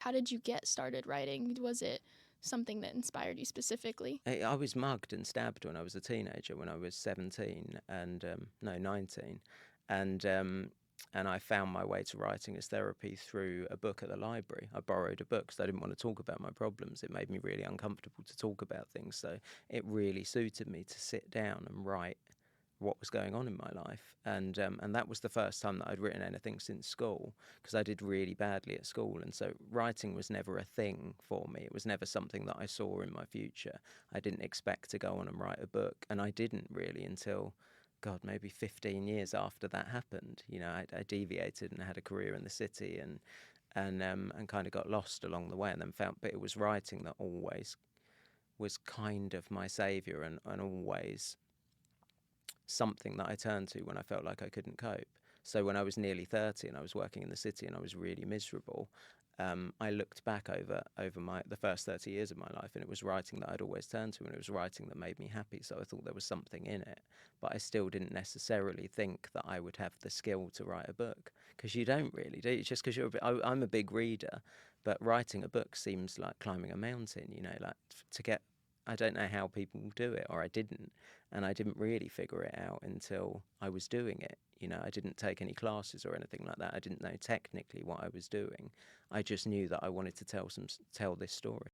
How did you get started writing? Was it something that inspired you specifically? I was mugged and stabbed when I was a teenager, when I was 17 and no 19, and um, and I found my way to writing as therapy through a book at the library. I borrowed a book because I didn't want to talk about my problems. It made me really uncomfortable to talk about things, so it really suited me to sit down and write what was going on in my life. And that was the first time that I'd written anything since school, because I did really badly at school, and so writing was never a thing for me. It was never something that I saw in my future. I didn't expect to go on and write a book, and I didn't really until, God, maybe 15 years after that happened. You know, I deviated and had a career in the city, and kind of got lost along the way, and then found, but it was writing that always was kind of my savior, and always something that I turned to when I felt like I couldn't cope. So when I was nearly 30 and I was working in the city and I was really miserable, I looked back over the first 30 years of my life, and it was writing that I'd always turned to, and it was writing that made me happy. So I thought there was something in it, but I still didn't necessarily think that I would have the skill to write a book, because you don't really do. It's just because I'm a big reader, but writing a book seems like climbing a mountain. You know, like to get. I don't know how people do it, or I didn't, and I didn't really figure it out until I was doing it. You know, I didn't take any classes or anything like that. I didn't know technically what I was doing. I just knew that I wanted to tell this story.